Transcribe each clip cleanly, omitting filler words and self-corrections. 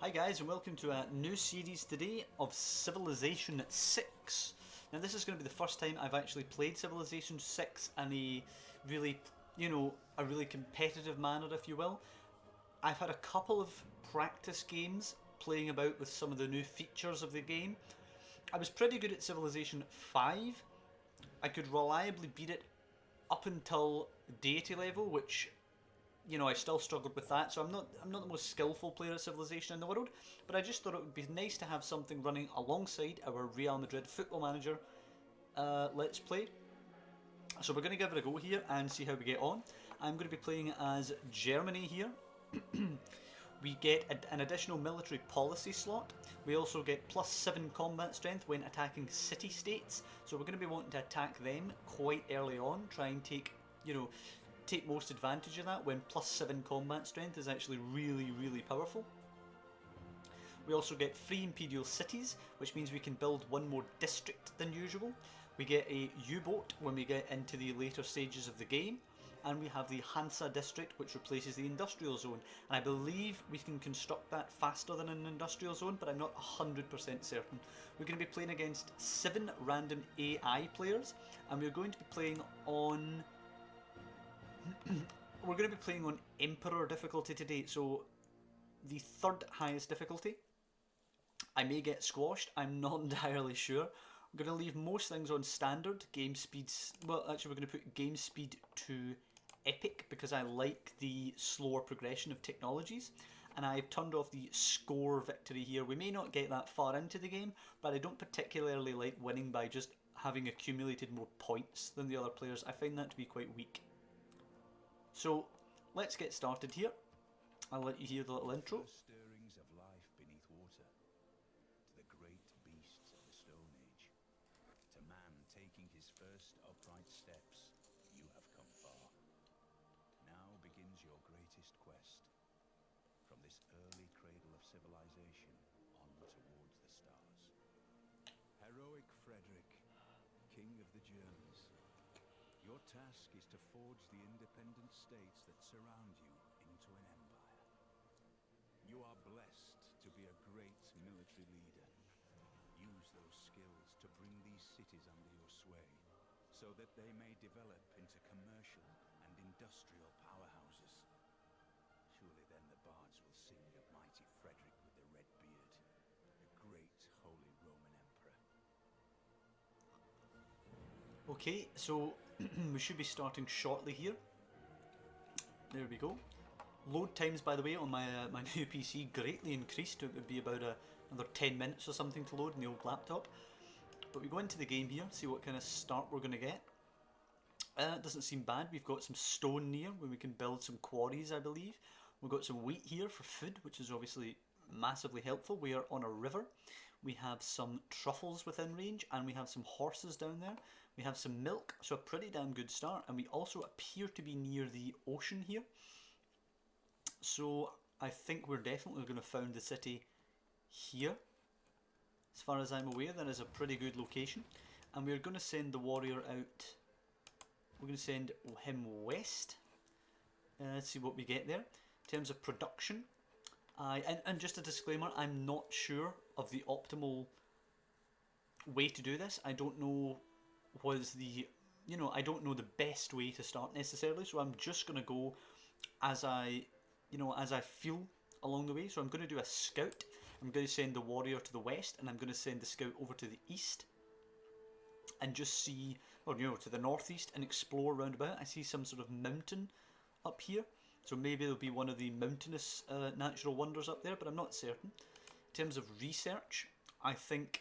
Hi guys, and welcome to a new series today of Civilization 6. Now this is going to be the first time I've actually played Civilization 6 in a really, a really competitive manner, if you will. I've had a couple of practice games playing about with some of the new features of the game. I was pretty good at Civilization 5. I could reliably beat it up until deity level, which I still struggled with that, so I'm not the most skillful player at Civilization in the world, but I just thought it would be nice to have something running alongside our Real Madrid Football Manager Let's Play. So we're going to give it a go here and see how we get on. I'm going to be playing as Germany here. We get an additional military policy slot. We also get +7 combat strength when attacking city-states, so we're going to be wanting to attack them quite early on, try and take most advantage of that when +7 combat strength is actually really powerful. We also get free imperial cities, which means we can build one more district than usual. We get a U-boat when we get into the later stages of the game, and we have the Hansa district, which replaces the industrial zone, and I believe we can construct that faster than an industrial zone, but I'm not 100% certain. We're going to be playing against 7 random AI players, and we're going to be playing on we're going to be playing on Emperor difficulty today, so the third highest difficulty. I may get squashed, I'm not entirely sure. I'm going to leave most things on standard, game speeds, well actually we're going to put game speed to epic because I like the slower progression of technologies, and I've turned off the score victory here. We may not get that far into the game, but I don't particularly like winning by just having accumulated more points than the other players. I find that to be quite weak. So let's get started here. I'll let you hear the little intro. Stirrings of life beneath water, to the great beasts of the Stone Age, to man taking his first upright steps, you have come far. Now begins your greatest quest, from this early cradle of civilization on towards the stars. Heroic Frederick, King of the Germans, your task is to forge the independent states that surround you into an empire. You are blessed to be a great military leader. Use those skills to bring these cities under your sway, so that they may develop into commercial and industrial powerhouses. Surely then the bards will sing of mighty Frederick with the red beard, the great Holy Roman Emperor. Okay, so we should be starting shortly here. There we go. Load times, by the way, on my my new PC greatly increased. It would be about another 10 minutes or something to load in the old laptop. But we go into the game here, see what kind of start we're going to get. It doesn't seem bad. We've got some stone near where we can build some quarries, I believe. We've got some wheat here for food, which is obviously massively helpful. We are on a river. We have some truffles within range, and we have some horses down there. We have some milk, so a pretty damn good start, and we also appear to be near the ocean here. So I think we're definitely going to found the city here. As far as I'm aware, that is a pretty good location, and we're going to send the warrior out. We're going to send him west. Let's see what we get there. In terms of production, and just a disclaimer, I'm not sure of the optimal way to do this. I don't know I don't know the best way to start necessarily, so I'm just going to go as I feel along the way. So I'm going to do a scout. I'm going to send the warrior to the west, and I'm going to send the scout over to the east and just see, or to the northeast, and explore round about. I see some sort of mountain up here, so maybe there'll be one of the mountainous natural wonders up there, but I'm not certain. In terms of research, I think,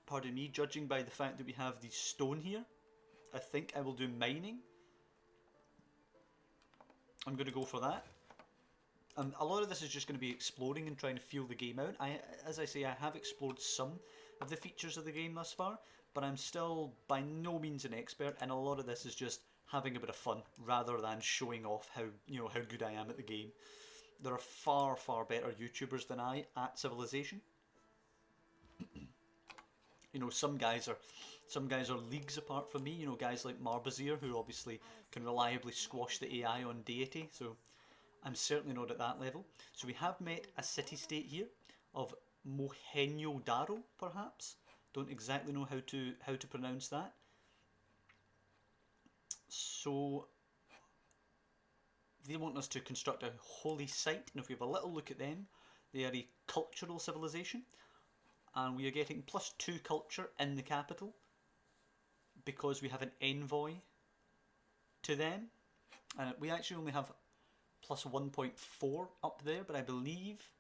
pardon me, judging by the fact that we have the stone here, I think I will do mining. I'm going to go for that. A lot of this is just going to be exploring and trying to feel the game out. As I say, I have explored some of the features of the game thus far, but I'm still by no means an expert, and a lot of this is just having a bit of fun rather than showing off how good I am at the game. There are far better YouTubers than I at Civilization. Some guys are leagues apart from me. Guys like Barbarossa, who obviously can reliably squash the AI on deity. So I'm certainly not at that level. So we have met a city-state here of Mohenjo-Daro, perhaps. Don't exactly know how to pronounce that. So they want us to construct a holy site, and if we have a little look at them, they are a cultural civilization, and we are getting +2 culture in the capital because we have an envoy to them, and we actually only have +1.4 up there, but I believe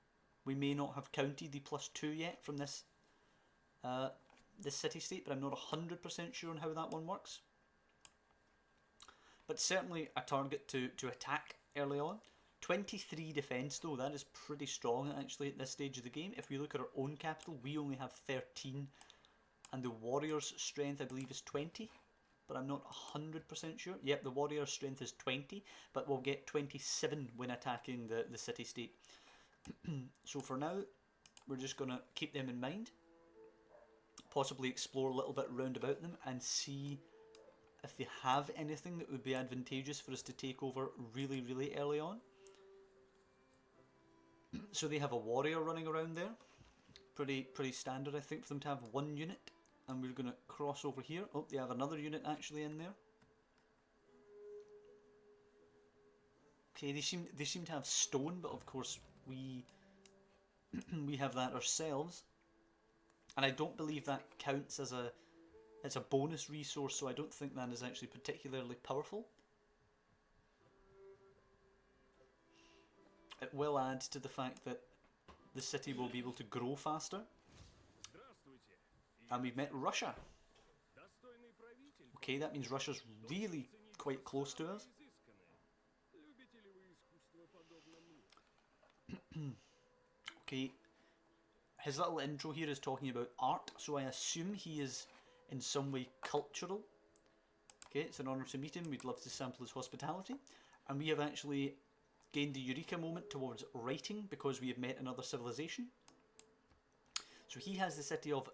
we may not have counted the +2 yet from this this city-state, but I'm not 100% sure on how that one works. But certainly a target to attack early on. 23 defence though, that is pretty strong actually at this stage of the game. If we look at our own capital, we only have 13, and the warrior's strength I believe is 20, but I'm not 100% sure. Yep, the warrior's strength is 20, but we'll get 27 when attacking the city-state. So for now, we're just going to keep them in mind, possibly explore a little bit round about them and see if they have anything that would be advantageous for us to take over really, really early on. So they have a warrior running around there. Pretty standard, I think, for them to have one unit. And we're going to cross over here. Oh, they have another unit actually in there. Okay, they seem to have stone, but of course we we have that ourselves. And I don't believe that counts as it's a bonus resource, so I don't think that is actually particularly powerful. It will add to the fact that the city will be able to grow faster. And we've met Russia. Okay, that means Russia's really quite close to us. Okay, his little intro here is talking about art, so I assume he is in some way cultural. Okay, it's an honour to meet him, we'd love to sample his hospitality. And we have actually gained the eureka moment towards writing because we have met another civilization. So he has the city of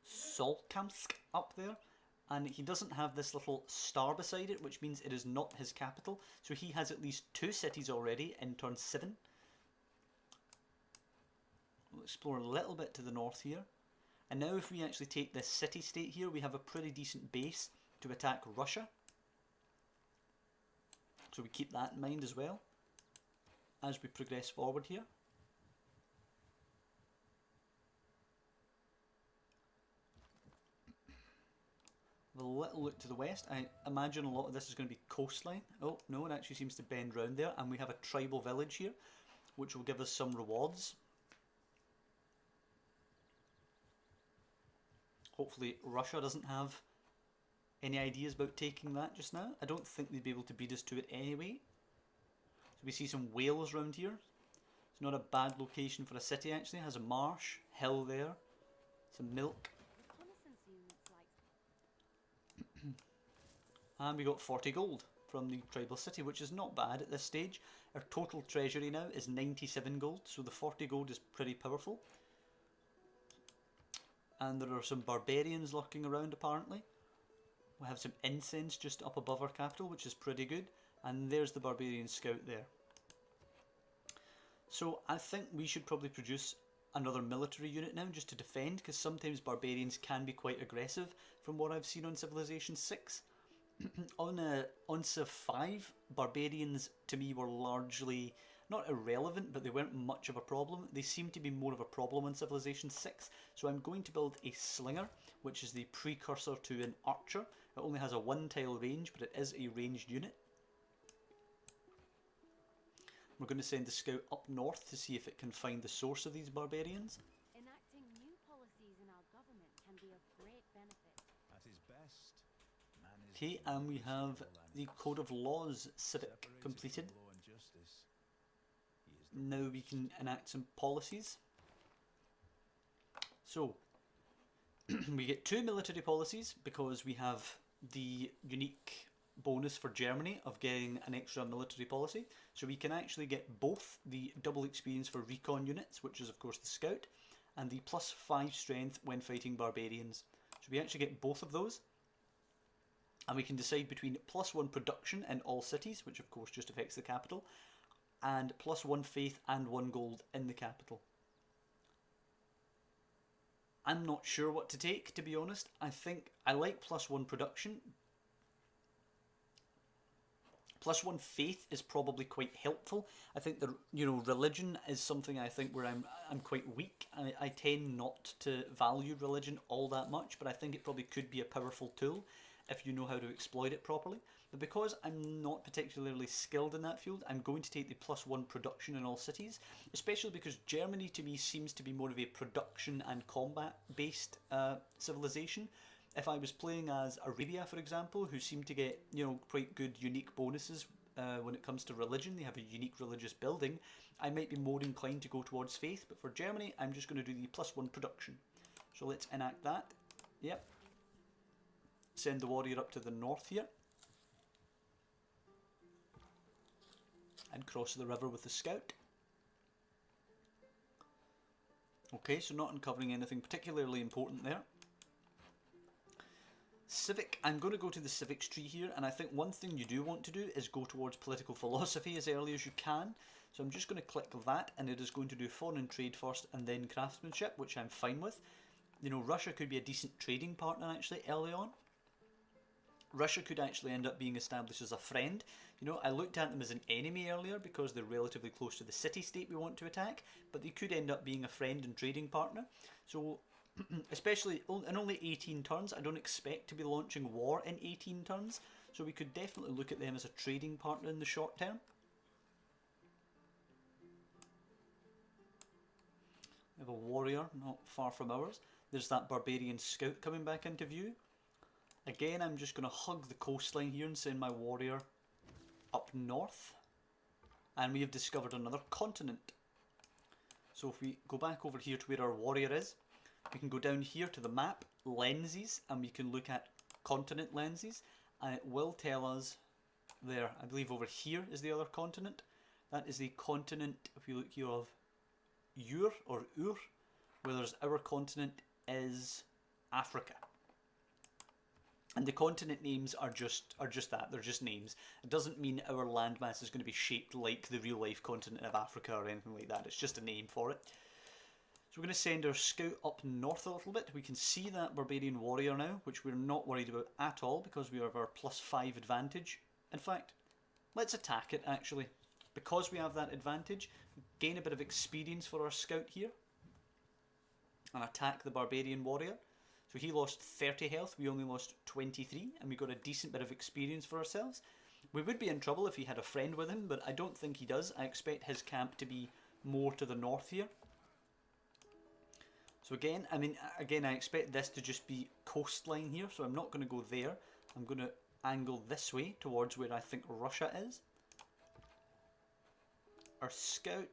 Solkamsk up there, and he doesn't have this little star beside it, which means it is not his capital. So he has at least 2 cities already in turn 7. We'll explore a little bit to the north here. And now if we actually take this city-state here, we have a pretty decent base to attack Russia. So we keep that in mind as well as we progress forward here. Have a little look to the west. I imagine a lot of this is going to be coastline. Oh no, it actually seems to bend round there, and we have a tribal village here which will give us some rewards. Hopefully Russia doesn't have any ideas about taking that just now. I don't think they'd be able to beat us to it anyway. So we see some whales around here. It's not a bad location for a city actually. It has a marsh, hill there, some milk. And we got 40 gold from the tribal city, which is not bad at this stage. Our total treasury now is 97 gold, so the 40 gold is pretty powerful. And there are some barbarians lurking around apparently. We have some incense just up above our capital, which is pretty good. And there's the barbarian scout there. So I think we should probably produce another military unit now just to defend, because sometimes barbarians can be quite aggressive from what I've seen on Civilization 6. On Civ 5, barbarians to me were largely not irrelevant, but they weren't much of a problem. They seem to be more of a problem in Civilization 6. So I'm going to build a slinger, which is the precursor to an archer. It only has a 1-tile range, but it is a ranged unit. We're going to send the scout up north to see if it can find the source of these barbarians. Enacting new policies in our government can be of great benefit. At his best, man is Okay, and we have the Code of Laws civic completed. law and justice. He is Now we can enact some policies. So, we get 2 military policies because we have the unique bonus for Germany of getting an extra military policy. So we can actually get both the double experience for recon units, which is of course the scout, and the +5 strength when fighting barbarians. So we actually get both of those. And we can decide between +1 production in all cities, which of course just affects the capital, and +1 faith and 1 gold in the capital. I'm not sure what to take, to be honest. I think I like +1 production. +1 faith is probably quite helpful. I think the religion is something I think where I'm quite weak. I tend not to value religion all that much, but I think it probably could be a powerful tool if you know how to exploit it properly. But because I'm not particularly skilled in that field, I'm going to take the +1 production in all cities, especially because Germany to me seems to be more of a production and combat based civilization. If I was playing as Arabia, for example, who seem to get quite good unique bonuses when it comes to religion, they have a unique religious building, I might be more inclined to go towards faith. But for Germany, I'm just going to do the +1 production. So let's enact that. Yep. Send the warrior up to the north here. And cross the river with the scout. Okay, so not uncovering anything particularly important there. Civic, I'm going to go to the civics tree here, and I think one thing you do want to do is go towards political philosophy as early as you can. So I'm just going to click that, and it is going to do foreign trade first and then craftsmanship, which I'm fine with. Russia could be a decent trading partner actually early on. Russia could actually end up being established as a friend. I looked at them as an enemy earlier because they're relatively close to the city-state we want to attack, but they could end up being a friend and trading partner. So, especially in only 18 turns, I don't expect to be launching war in 18 turns, so we could definitely look at them as a trading partner in the short term. We have a warrior not far from ours. There's that barbarian scout coming back into view. Again, I'm just going to hug the coastline here and send my warrior up north. And we have discovered another continent. So if we go back over here to where our warrior is, we can go down here to the map, lenses, and we can look at continent lenses. And it will tell us there, I believe over here is the other continent. That is the continent, if we look here, of Ur, whereas our continent is Africa. And the continent names are just that, they're just names. It doesn't mean our landmass is going to be shaped like the real life continent of Africa or anything like that, it's just a name for it. So we're going to send our scout up north a little bit. We can see that barbarian warrior now, which we're not worried about at all because we have our +5 advantage. In fact, let's attack it actually. Because we have that advantage, gain a bit of experience for our scout here. And attack the barbarian warrior. So he lost 30 health, we only lost 23, and we got a decent bit of experience for ourselves. We would be in trouble if he had a friend with him, but I don't think he does. I expect his camp to be more to the north here. So again, I expect this to just be coastline here, so I'm not going to go there. I'm going to angle this way towards where I think Russia is. Our scout,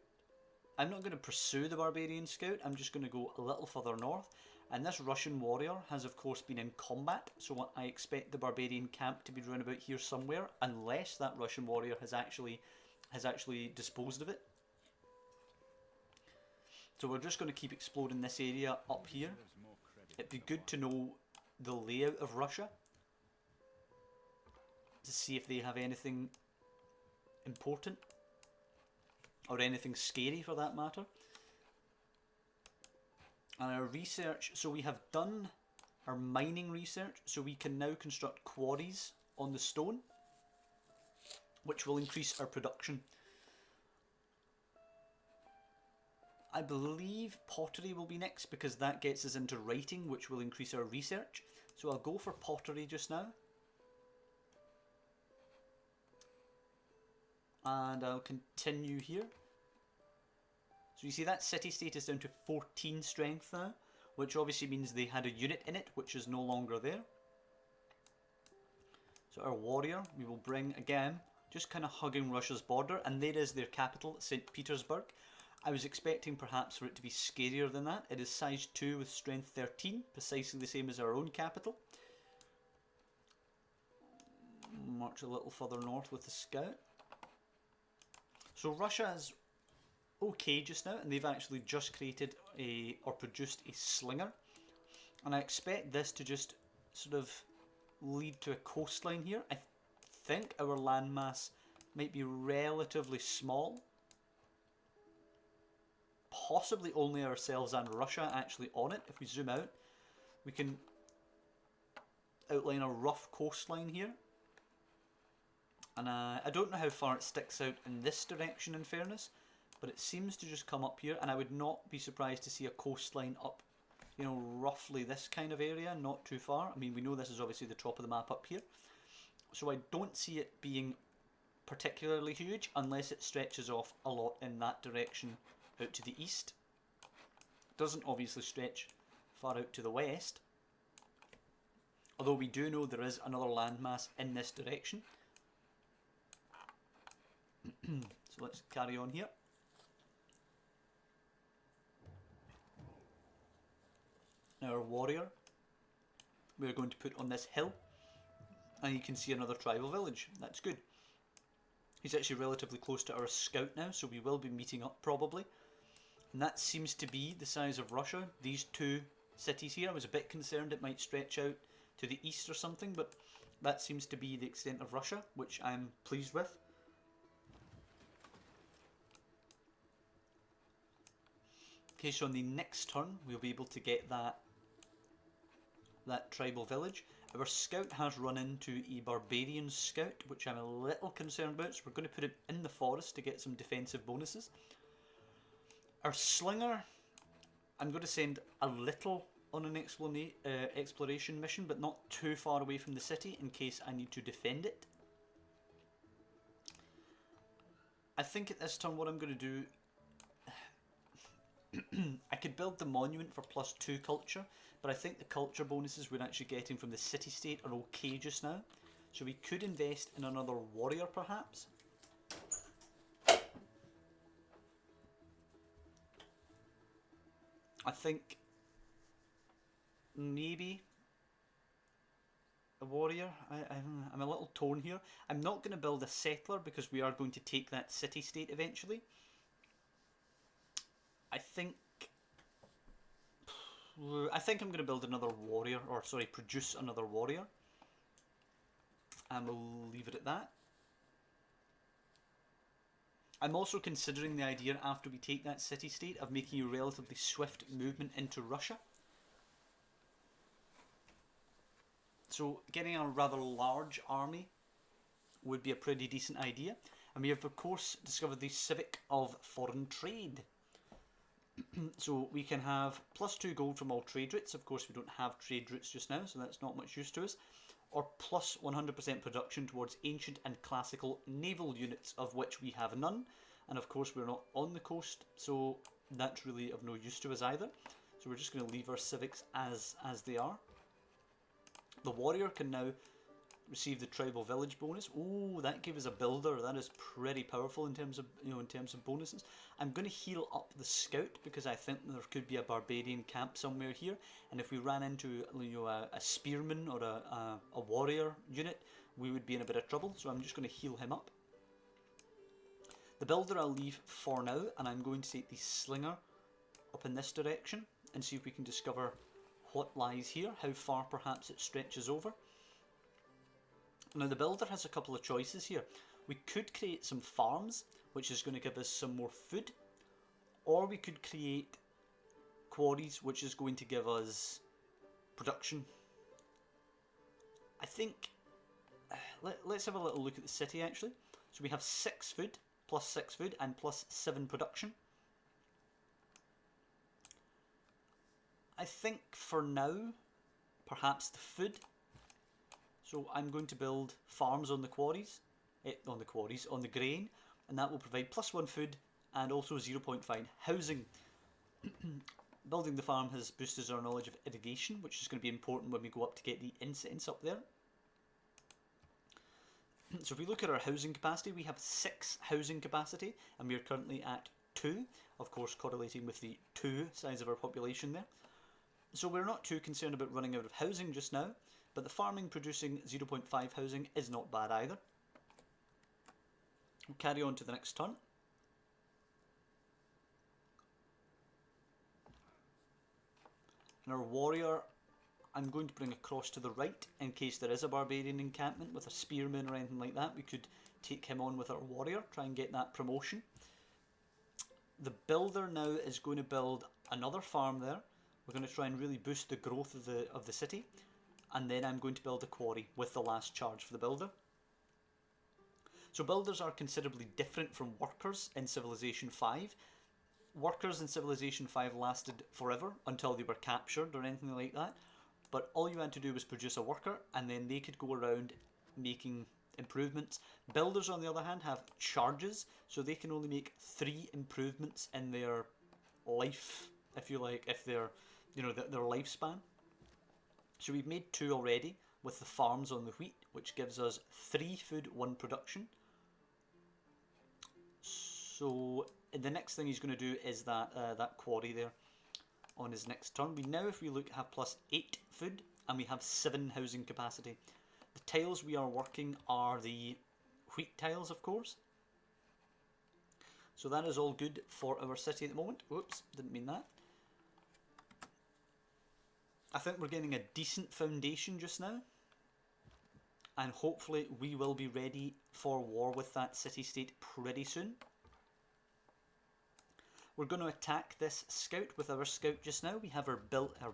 I'm not going to pursue the barbarian scout, I'm just going to go a little further north. And this Russian warrior has of course been in combat, so I expect the barbarian camp to be round about here somewhere, unless that Russian warrior has actually disposed of it. So we're just going to keep exploring this area up here. It'd be good to know the layout of Russia, to see if they have anything important, or anything scary for that matter. And our research, so we have done our mining research, so we can now construct quarries on the stone, which will increase our production. I believe pottery will be next, because that gets us into writing, which will increase our research. So I'll go for pottery just now. And I'll continue here. So you see that city state is down to 14 strength now, which obviously means they had a unit in it, which is no longer there. So our warrior, we will bring again, just kind of hugging Russia's border, and there is their capital, St. Petersburg. I was expecting perhaps for it to be scarier than that. It is size 2 with strength 13, precisely the same as our own capital. March a little further north with the scout. So Russia is okay just now, and they've actually just created or produced a slinger, and I expect this to just sort of lead to a coastline here. I think our landmass might be relatively small. Possibly only ourselves and Russia actually on it. If we zoom out, we can outline a rough coastline here. And I don't know how far it sticks out in this direction, in fairness, but it seems to just come up here, and I would not be surprised to see a coastline up, you know, roughly this kind of area, not too far. I mean, we know this is obviously the top of the map up here, so I don't see it being particularly huge unless it stretches off a lot in that direction out to the east. It doesn't obviously stretch far out to the west, although we do know there is another landmass in this direction. So let's carry on here. Now our warrior we're going to put on this hill, and you can see another tribal village. That's good. He's actually relatively close to our scout now, so we will be meeting up probably. And that seems to be the size of Russia. These two cities here, I was a bit concerned it might stretch out to the east or something, but that seems to be the extent of Russia, which I'm pleased with. Okay, so on the next turn we'll be able to get that tribal village. Our scout has run into a barbarian scout, which I'm a little concerned about, so we're going to put it in the forest to get some defensive bonuses. Our slinger, I'm going to send a little on an exploration mission, but not too far away from the city in case I need to defend it. I think at this turn what I'm going to do, I could build the monument for +2 culture, but I think the culture bonuses we're actually getting from the city-state are okay just now. So we could invest in another warrior perhaps. I think maybe a warrior. I'm a little torn here. I'm not going to build a settler because we are going to take that city-state eventually. I think I'm going to build another warrior, or sorry, produce another warrior. And we'll leave it at that. I'm also considering the idea, after we take that city-state, of making a relatively swift movement into Russia. So getting a rather large army would be a pretty decent idea. And we have of course discovered the civic of foreign trade. So we can have +2 gold from all trade routes. Of course we don't have trade routes just now, so that's not much use to us. Or plus 100% production towards ancient and classical naval units, of which we have none. And of course we're not on the coast, so that's really of no use to us either. So we're just going to leave our civics as they are. The warrior can now receive the tribal village bonus. Oh, that gave us a builder. That is pretty powerful in terms of, you know, in terms of bonuses. I'm going to heal up the scout because I think there could be a barbarian camp somewhere here, and if we ran into, you know, a spearman or a warrior unit, we would be in a bit of trouble. So I'm just going to heal him up. The builder I'll leave for now, and I'm going to take the slinger up in this direction and see if we can discover what lies here, how far perhaps it stretches over. Now the builder has a couple of choices here. We could create some farms, which is going to give us some more food, or we could create quarries, which is going to give us production. I think, let's have a little look at the city actually. So we have 6 food, +6 food, and +7 production. I think for now, perhaps the food. So I'm going to build farms on the quarries, on the grain, and that will provide +1 food and also 0.5 housing. Building the farm has boosted our knowledge of irrigation, which is going to be important when we go up to get the incense up there. So if we look at our housing capacity, we have 6 housing capacity, and we are currently at 2, of course correlating with the 2 size of our population there. So we're not too concerned about running out of housing just now, but the farming producing 0.5 housing is not bad either. We'll carry on to the next turn. And our warrior I'm going to bring across to the right in case there is a barbarian encampment with a spearman or anything like that. We could take him on with our warrior, try and get that promotion. The builder now is going to build another farm there. We're going to try and really boost the growth of the city. And then I'm going to build a quarry with the last charge for the builder. So builders are considerably different from workers in Civilization 5. Workers in Civilization 5 lasted forever until they were captured or anything like that. But all you had to do was produce a worker and then they could go around making improvements. Builders, on the other hand, have charges, so they can only make 3 improvements in their life, if you like, if they're, you know, their lifespan. So we've made 2 already with the farms on the wheat, which gives us 3 food, 1 production. So the next thing he's going to do is that that quarry there on his next turn. We now, if we look, have plus 8 food and we have 7 housing capacity. The tiles we are working are the wheat tiles, of course. So that is all good for our city at the moment. Whoops, didn't mean that. I think we're getting a decent foundation just now. And hopefully we will be ready for war with that city-state pretty soon. We're going to attack this scout with our scout just now. We have our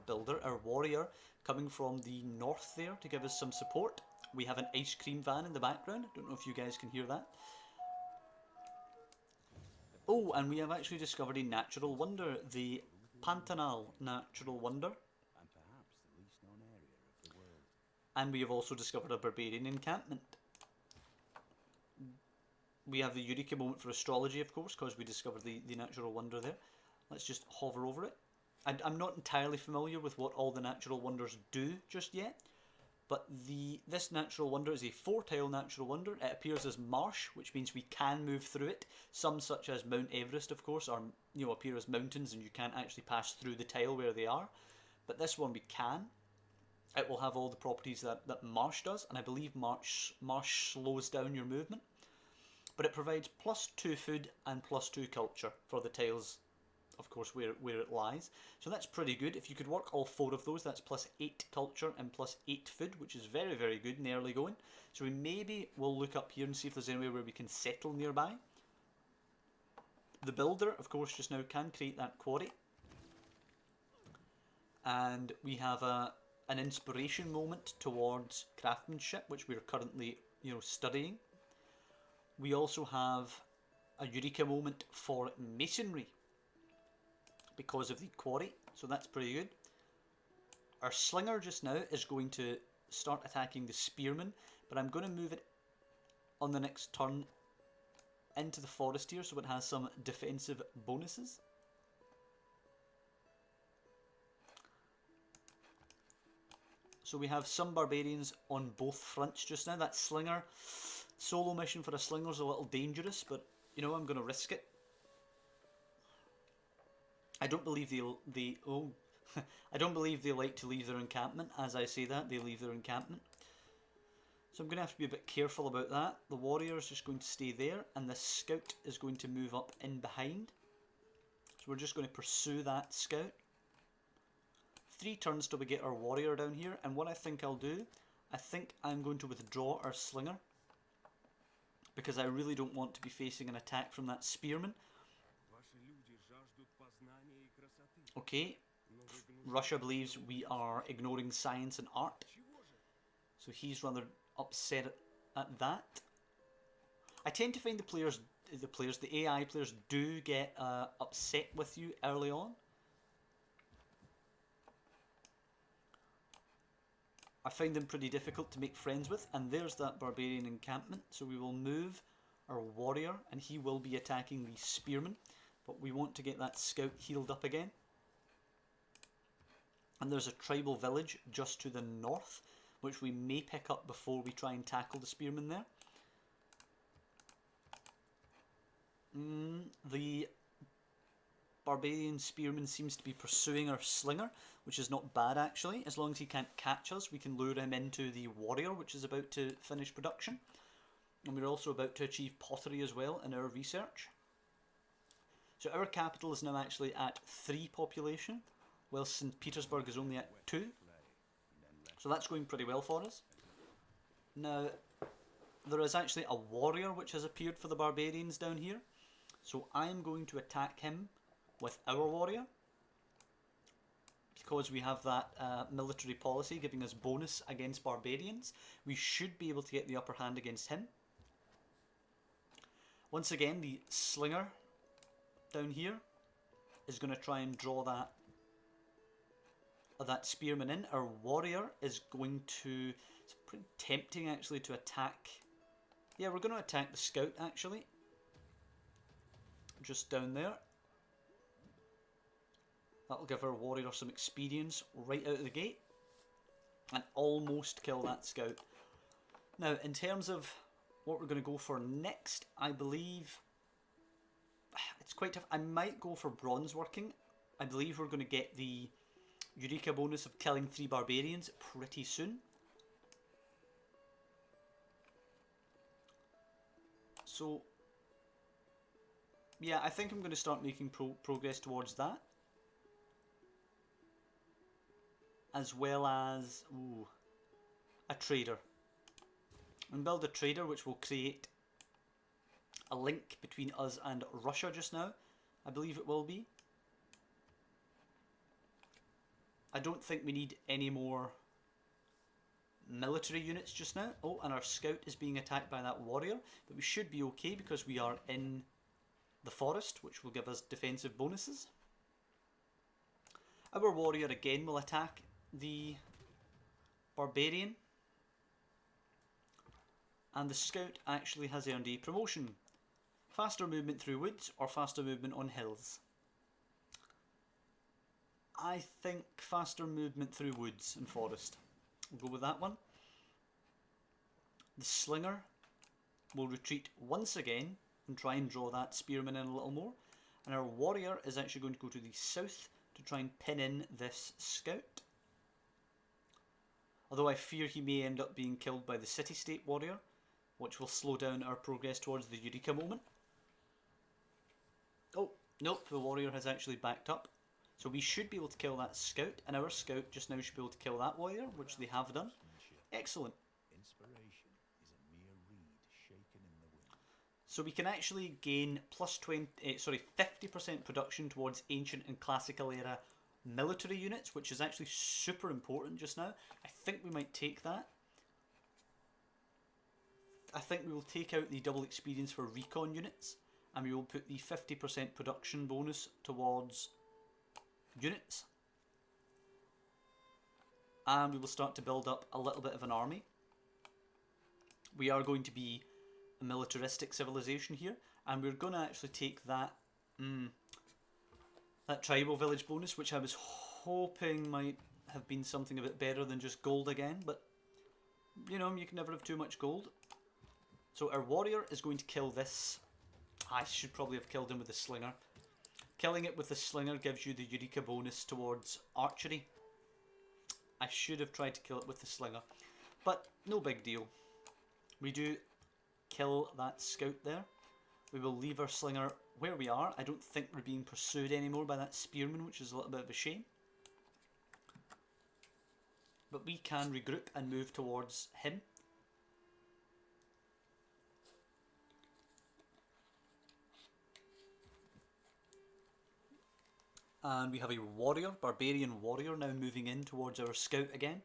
builder, our warrior, coming from the north there to give us some support. We have an ice cream van in the background. I don't know if you guys can hear that. Oh, and we have actually discovered a natural wonder, the Pantanal natural wonder. And perhaps the least known area of the world. And we have also discovered a barbarian encampment. We have the Eureka moment for astrology, of course, because we discovered the natural wonder there. Let's just hover over it. I'm not entirely familiar with what all the natural wonders do just yet, but this natural wonder is a 4-tile natural wonder. It appears as marsh, which means we can move through it. Some, such as Mount Everest, of course, are, you know, appear as mountains and you can't actually pass through the tile where they are. But this one we can. It will have all the properties that marsh does, and I believe marsh slows down your movement. But it provides plus 2 food and plus 2 culture for the tiles, of course, where it lies. So that's pretty good. If you could work all 4 of those, that's plus 8 culture and plus 8 food, which is very, very good in the early going. So we maybe will look up here and see if there's anywhere where we can settle nearby. The builder, of course, just now can create that quarry. And we have an inspiration moment towards craftsmanship, which we're currently, you know, studying. We also have a Eureka moment for masonry because of the quarry, so that's pretty good. Our slinger just now is going to start attacking the spearman, but I'm going to move it on the next turn into the forest here so it has some defensive bonuses. So we have some barbarians on both fronts just now. That slinger, solo mission for a slinger is a little dangerous, but you know, I'm going to risk it. I don't believe I don't believe they like to leave their encampment. As I say that, they leave their encampment. So I'm going to have to be a bit careful about that. The warrior is just going to stay there, and the scout is going to move up in behind. So we're just going to pursue that scout. 3 turns till we get our warrior down here, and what I think I'll do, I think I'm going to withdraw our slinger, because I really don't want to be facing an attack from that spearman. Okay, Russia believes we are ignoring science and art, so he's rather upset at that. I tend to find the AI players do get upset with you early on. I find them pretty difficult to make friends with, and there's that barbarian encampment. So we will move our warrior, and he will be attacking the spearman, but we want to get that scout healed up again. And there's a tribal village just to the north, which we may pick up before we try and tackle the spearman there. The barbarian spearman seems to be pursuing our slinger, which is not bad actually. As long as he can't catch us, we can lure him into the warrior, which is about to finish production. And we're also about to achieve pottery as well in our research. So our capital is now actually at 3 population, while St. Petersburg is only at 2. So that's going pretty well for us. Now, there is actually a warrior which has appeared for the barbarians down here. So I'm going to attack him with our warrior, because we have that military policy giving us bonus against barbarians. We should be able to get the upper hand against him. Once again, the slinger down here is going to try and draw that spearman in. Our warrior is going to... It's pretty tempting actually to attack... Yeah, we're going to attack the scout actually. Just down there. That'll give our warrior some experience right out of the gate. And almost kill that scout. Now, in terms of what we're going to go for next, I believe... It's quite tough. I might go for bronze working. I believe we're going to get the Eureka bonus of killing 3 barbarians pretty soon. So, yeah, I think I'm going to start making progress towards that. As well as a trader. And build a trader which will create a link between us and Russia just now. I believe it will be. I don't think we need any more military units just now. Oh, and our scout is being attacked by that warrior. But we should be okay because we are in the forest, which will give us defensive bonuses. Our warrior again will attack the barbarian. And the scout actually has earned a promotion. Faster movement through woods or faster movement on hills. I think faster movement through woods and forest. We'll go with that one. The slinger will retreat once again and try and draw that spearman in a little more. And our warrior is actually going to go to the south to try and pin in this scout. Although I fear he may end up being killed by the city-state warrior, which will slow down our progress towards the Eureka moment. Oh, nope, the warrior has actually backed up. So we should be able to kill that scout, and our scout just now should be able to kill that warrior, which they have done. Excellent. Inspiration is a mere reed shaken in the wind. So we can actually gain plus 50% production towards ancient and classical era military units, which is actually super important just now. I think we might take that. I think we will take out the double experience for recon units, and we will put the 50% production bonus towards units. And we will start to build up a little bit of an army. We are going to be a militaristic civilization here, and we're going to actually take that that tribal village bonus, which I was hoping might have been something a bit better than just gold again, but you know, you can never have too much gold. So our warrior is going to kill this. I should probably have killed him with the slinger. Killing it with the slinger gives you the Eureka bonus towards archery. I should have tried to kill it with the slinger, but no big deal. We do kill that scout there. We will leave our slinger where we are. I don't think we're being pursued anymore by that spearman, which is a little bit of a shame. But we can regroup and move towards him. And we have a warrior, barbarian warrior, now moving in towards our scout again.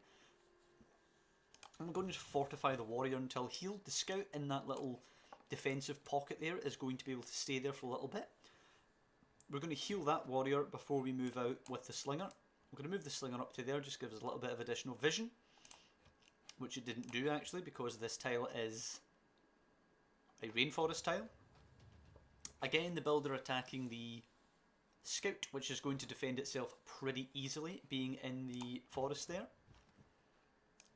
I'm going to fortify the warrior until healed. The scout in that little defensive pocket there is going to be able to stay there for a little bit. We're going to heal that warrior before we move out with the slinger. I'm going to move the slinger up to there, just gives us a little bit of additional vision, which it didn't do actually because this tile is a rainforest tile. Again, the builder attacking the scout, which is going to defend itself pretty easily, being in the forest there.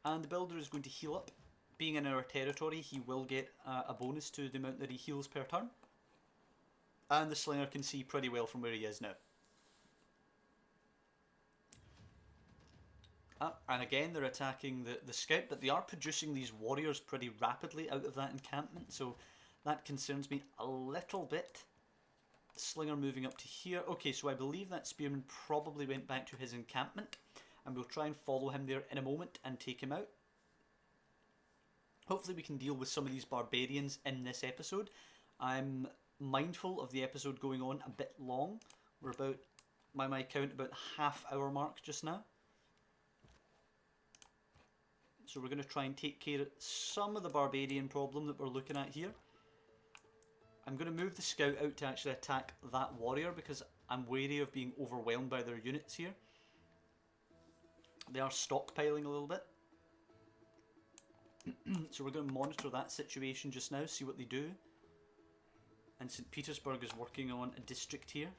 And the builder is going to heal up. Being in our territory, he will get a bonus to the amount that he heals per turn. And the slinger can see pretty well from where he is now. And again, they're attacking the scout, but they are producing these warriors pretty rapidly out of that encampment, so that concerns me a little bit. Slinger moving up to here. Okay, so I believe that spearman probably went back to his encampment, and we'll try and follow him there in a moment and take him out. Hopefully we can deal with some of these barbarians in this episode. I'm mindful of the episode going on a bit long. We're about, by my count, about half-hour mark just now. So we're going to try and take care of some of the barbarian problem that we're looking at here. I'm going to move the scout out to actually attack that warrior because I'm wary of being overwhelmed by their units here. They are stockpiling a little bit. So we're going to monitor that situation just now, see what they do. And St. Petersburg is working on a district here.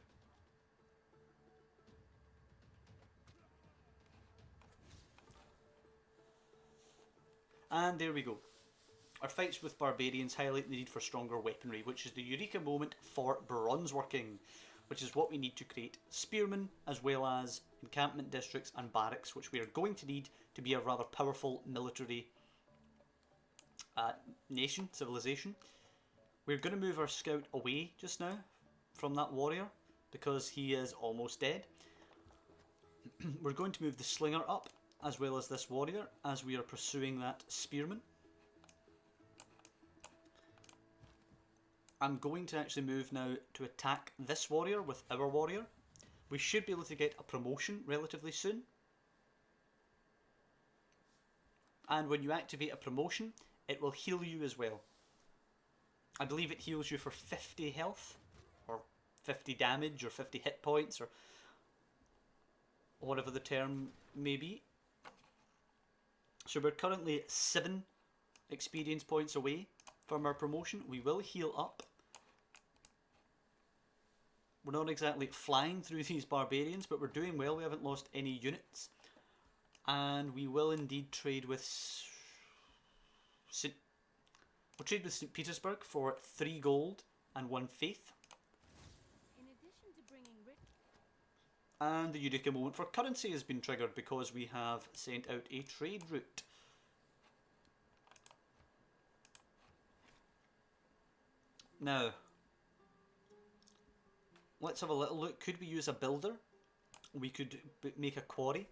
And there we go. Our fights with barbarians highlight the need for stronger weaponry, which is the eureka moment for bronze working, which is what we need to create spearmen as well as encampment districts and barracks, which we are going to need to be a rather powerful military nation, civilization. We're going to move our scout away just now from that warrior because he is almost dead. We're going to move the slinger up as well as this warrior as we are pursuing that spearman. I'm going to actually move now to attack this warrior with our warrior. We should be able to get a promotion relatively soon. And when you activate a promotion, it will heal you as well. I believe it heals you for 50 health, or 50 damage, or 50 hit points, or whatever the term may be. So we're currently 7 experience points away from our promotion. We will heal up. We're not exactly flying through these barbarians, but we're doing well. We haven't lost any units. And we will indeed trade with We'll trade with St. Petersburg for 3 gold and 1 faith. In addition to bringing rich And the eureka moment for currency has been triggered because we have sent out a trade route. Now, let's have a little look. Could we use a builder? We could make a quarry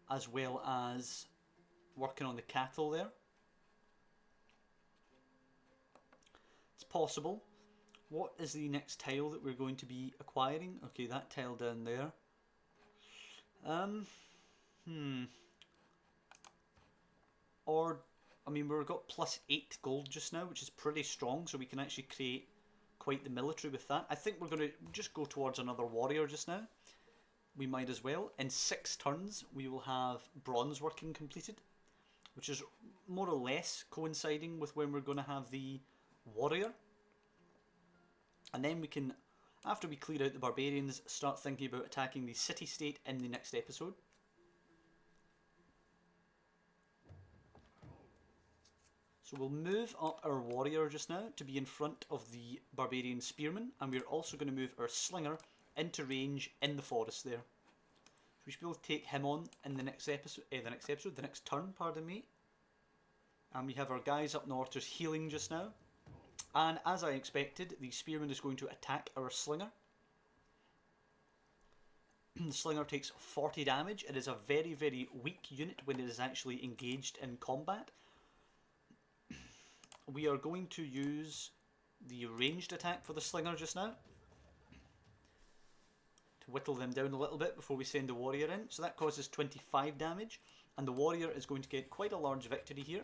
as well as working on the cattle there. It's possible. What is the next tile that we're going to be acquiring? Okay, that tile down there. Or, I mean, we've got plus 8 gold just now, which is pretty strong, so we can actually create quite the military with that. I think we're going to just go towards another warrior just now. We might as well. In 6 turns, we will have bronze working completed, which is more or less coinciding with when we're going to have the warrior. And then we can, after we clear out the barbarians, start thinking about attacking the city-state in the next episode. So we'll move up our warrior just now to be in front of the barbarian spearman, and we're also going to move our slinger into range in the forest there. So we should be able to take him on in the next episode, the next turn, pardon me. And we have our guys up north just healing just now. And as I expected, the spearman is going to attack our slinger. The slinger takes 40 damage. It is a very, very weak unit when it is actually engaged in combat. We are going to use the ranged attack for the slinger just now to whittle them down a little bit before we send the warrior in. So that causes 25 damage, and the warrior is going to get quite a large victory here.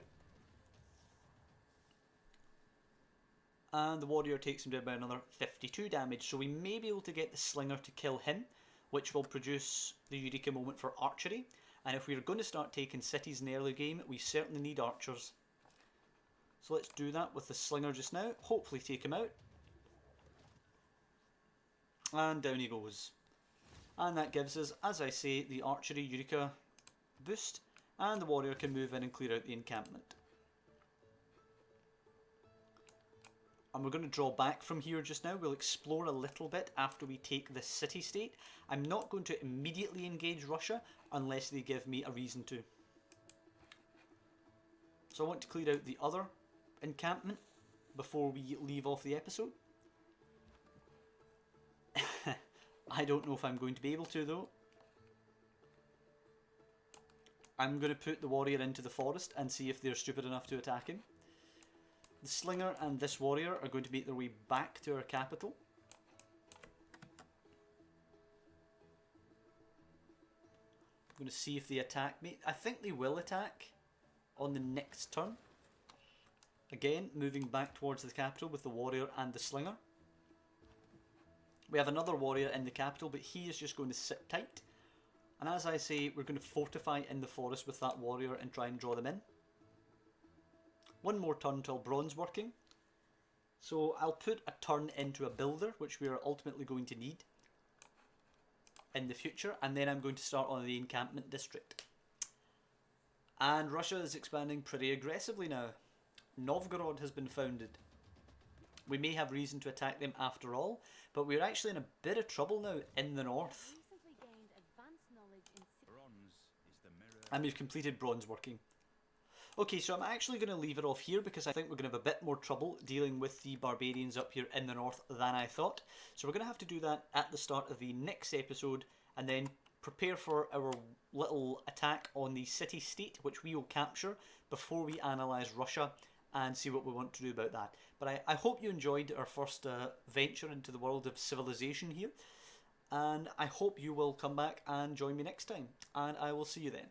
And the warrior takes him down by another 52 damage, so we may be able to get the slinger to kill him, which will produce the eureka moment for archery. And if we're going to start taking cities in the early game, we certainly need archers. So let's do that with the slinger just now. Hopefully take him out. And down he goes. And that gives us, as I say, the archery eureka boost. And the warrior can move in and clear out the encampment. And we're going to draw back from here just now. We'll explore a little bit after we take this city-state. I'm not going to immediately engage Russia unless they give me a reason to. So I want to clear out the other encampment before we leave off the episode. I don't know if I'm going to be able to though. I'm going to put the warrior into the forest and see if they're stupid enough to attack him. The slinger and this warrior are going to make their way back to our capital. I'm going to see if they attack me. I think they will attack on the next turn. Again, moving back towards the capital with the warrior and the slinger. We have another warrior in the capital, but he is just going to sit tight. And as I say, we're going to fortify in the forest with that warrior and try and draw them in. One more turn till bronze working. So I'll put a turn into a builder, which we are ultimately going to need in the future. And then I'm going to start on the encampment district. And Russia is expanding pretty aggressively now. Novgorod has been founded. We may have reason to attack them after all, but we're actually in a bit of trouble now in the north. Recently gained advanced knowledge in Bronze is the mirror. And we've completed bronze working. Okay, so I'm actually going to leave it off here because I think we're going to have a bit more trouble dealing with the barbarians up here in the north than I thought. So we're going to have to do that at the start of the next episode and then prepare for our little attack on the city-state, which we will capture before we analyse Russia and see what we want to do about that. But I hope you enjoyed our first venture into the world of civilization here. And I hope you will come back and join me next time. And I will see you then.